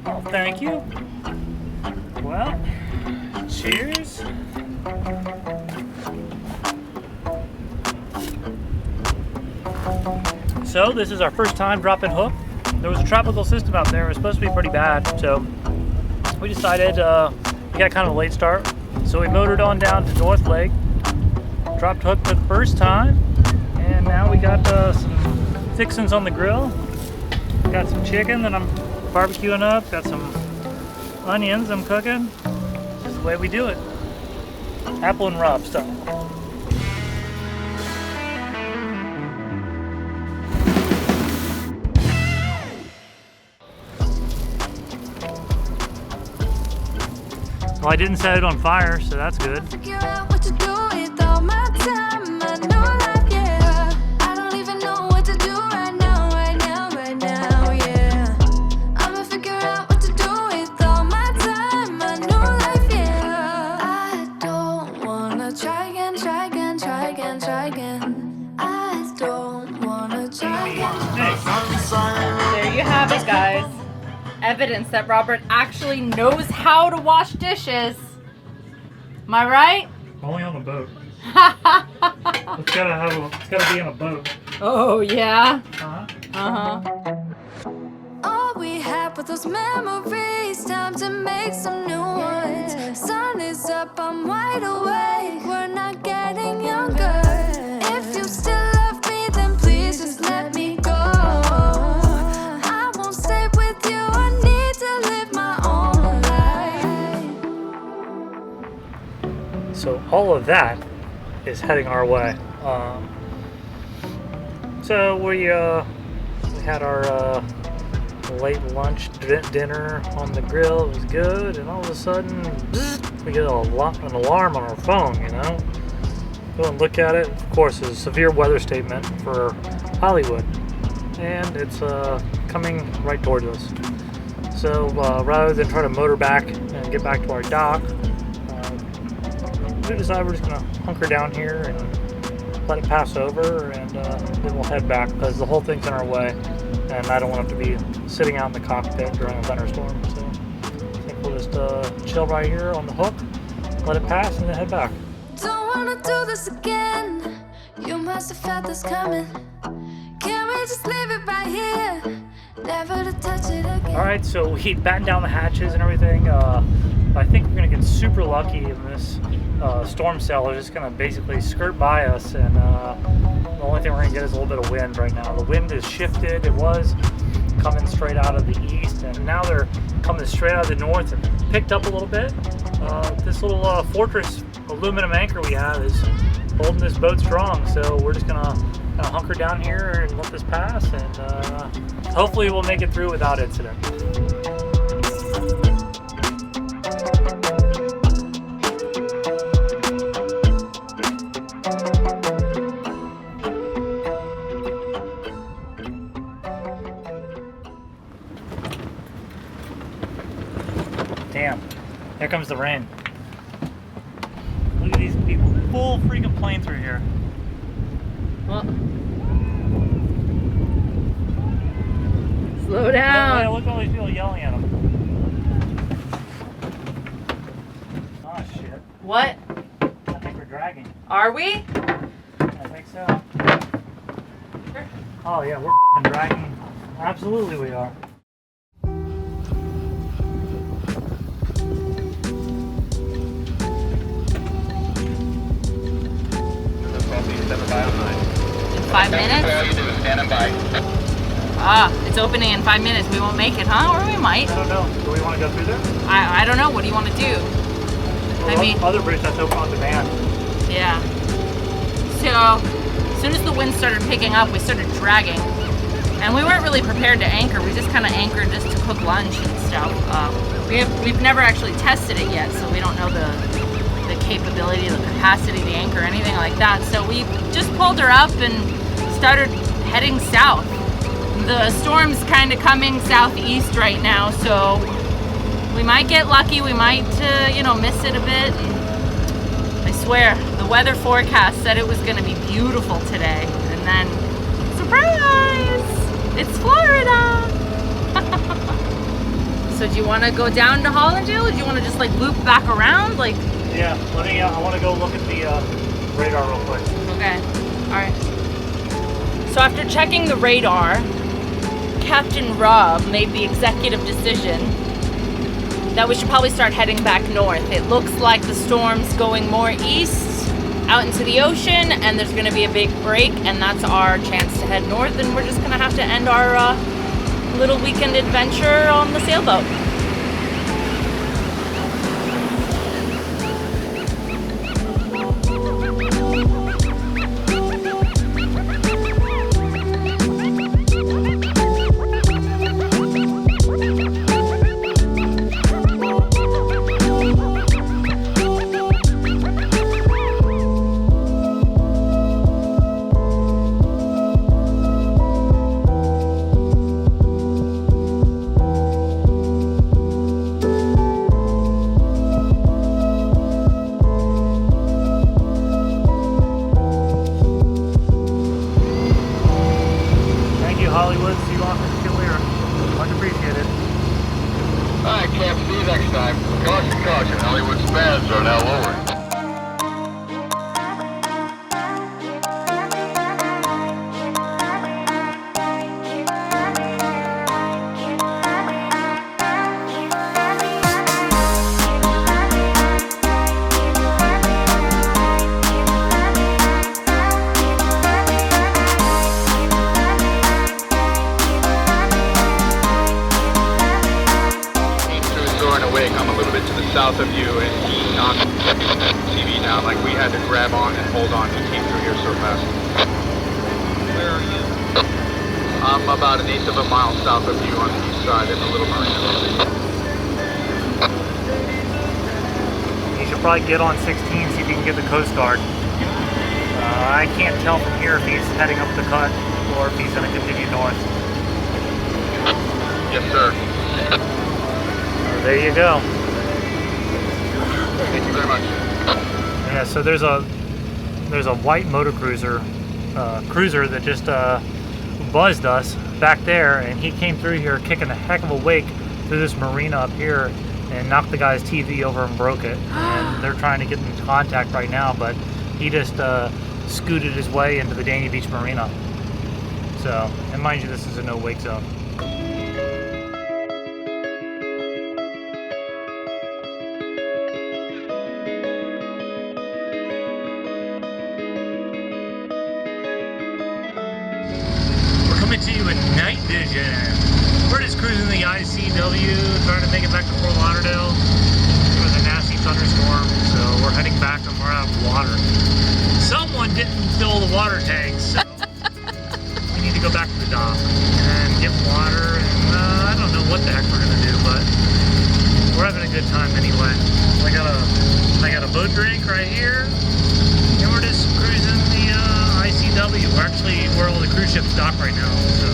Oh, thank you. Well, cheers. So this is our first time dropping hook. There was a tropical system out there. It was supposed to be pretty bad, so we decided we got kind of a late start. So we motored on down to North Lake, dropped hook for the first time, and now we got some fixings on the grill. Got some chicken that I'm barbecuing up. Got some onions I'm cooking. This is the way we do it. Apple and Rob style. Well, I didn't set it on fire, so that's good. Figure out what to do with all my time. I know life, yeah. I don't even know what to do right now, yeah. I'ma figure out what to do with all my time. I know life, yeah. I don't wanna try again. I don't wanna try again. There you have it, guys. Evidence that Robert actually knows how to wash dishes. Am I right? Only on the boat. It's gotta be on a boat. Oh yeah. Uh-huh. All we had were those memories. Time to make some new ones. Sun is up, I'm wide awake. We're not getting younger. If you still love me, then please just let me go. I won't stay with you. I need to live my own life. So all of that is heading our way. So we had our late lunch dinner on the grill. It was good, and all of a sudden we get an alarm on our phone, you know. Go and look at it. Of course, it's a severe weather statement for Hollywood, and it's coming right towards us. So rather than try to motor back and get back to our dock, we decided we're just gonna hunker down here and let it pass over, and then we'll head back because the whole thing's in our way, and I don't want it to be sitting out in the cockpit during a thunderstorm. So I think we'll just chill right here on the hook, let it pass, and then head back. Don't wanna do this again. You must have felt this coming. Can we just leave it right here? Never to touch it again. All right, so we battened down the hatches and everything. I think we're gonna get super lucky in this storm cell. Is just gonna basically skirt by us, and the only thing we're gonna get is a little bit of wind right now. The wind has shifted. It was coming straight out of the east, and now they're coming straight out of the north and picked up a little bit. This little fortress aluminum anchor we have is holding this boat strong, so we're just gonna hunker down here and let this pass, and hopefully we'll make it through without incident. Damn, there comes the rain. Look at these people, full freaking plane through here. Well, slow down. Look at all these people yelling at them. Oh shit. What? I think we're dragging. Are we? I think so. Oh yeah, we're fucking dragging. Absolutely we are. In 5 minutes? Ah, it's opening in 5 minutes. We won't make it, huh? Or we might. I don't know. Do we want to go through there? I don't know. What do you want to do? Well, I mean, other bridge that's open on demand. yeah. So, as soon as the wind started picking up, we started dragging. And we weren't really prepared to anchor. We just kind of anchored just to cook lunch and stuff. We've never actually tested it yet, so we don't know the capability, the capacity of the anchor, anything like that. So we just pulled her up and started heading south. The storm's kind of coming southeast right now, so we might get lucky. We might, miss it a bit. And I swear, the weather forecast said it was going to be beautiful today, and then surprise! It's Florida. So do you want to go down to Hollandale, or do you want to just like loop back around? Like. Yeah. Let me. I want to go look at the radar real quick. Okay. All right. So after checking the radar, Captain Rob made the executive decision that we should probably start heading back north. It looks like the storm's going more east out into the ocean, and there's going to be a big break, and that's our chance to head north, and we're just going to have to end our little weekend adventure on the sailboat. Hollywood, see you off in Catalina. Much appreciated. Alright, Cap, see you next time. Caution, caution, Hollywood spans are now lowered. I'm a little bit to the south of you, and he's on TV now. Like, we had to grab on and hold on. He came through here so fast. Where are you? I'm about 1/8 of a mile south of you on the east side in the little marina. You should probably get on 16, see if you can get the Coast Guard. I can't tell from here if he's heading up the cut or if he's going to continue north. Yes, sir. There you go. Thank you very much. Yeah, so there's a white motor cruiser that just buzzed us back there, and he came through here kicking a heck of a wake through this marina up here and knocked the guy's TV over and broke it. And they're trying to get in contact right now, but he just scooted his way into the Danny Beach Marina. So, and mind you, this is a no wake zone. Coming to you in night vision. We're just cruising the ICW, trying to make it back to Fort Lauderdale. There was a nasty thunderstorm, so we're heading back and we're out of water. Someone didn't fill the water tanks, so we need to go back to the dock and get water. And I don't know what the heck we're gonna do, but we're having a good time anyway. I got a boat drink right here, and we're just cruising the ICW. We're all the cruise ships dock right now. So.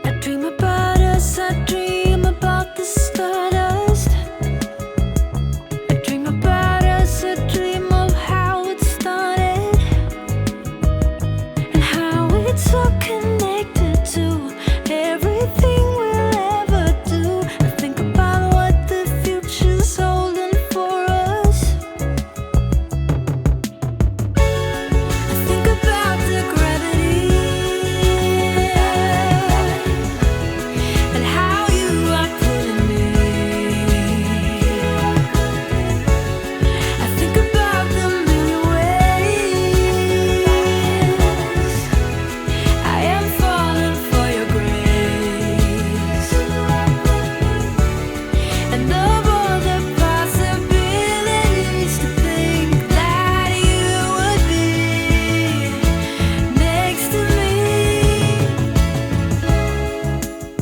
I dream about us, I dream about the stardust. I dream about us, I dream of how it started and how it's all connected to everything we'll ever do. I think about what the future's holding for us. I think about the gravity and how you are pulling me. I think about the million ways I am falling for your grace, and of all the possibilities to think that you would be next to me.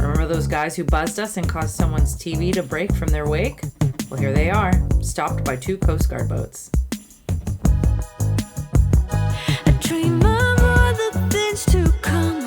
Remember those guys who buzzed us and caused someone's TV to break from their wake? Well, here they are, stopped by 2 Coast Guard boats. I dream of all the things to come.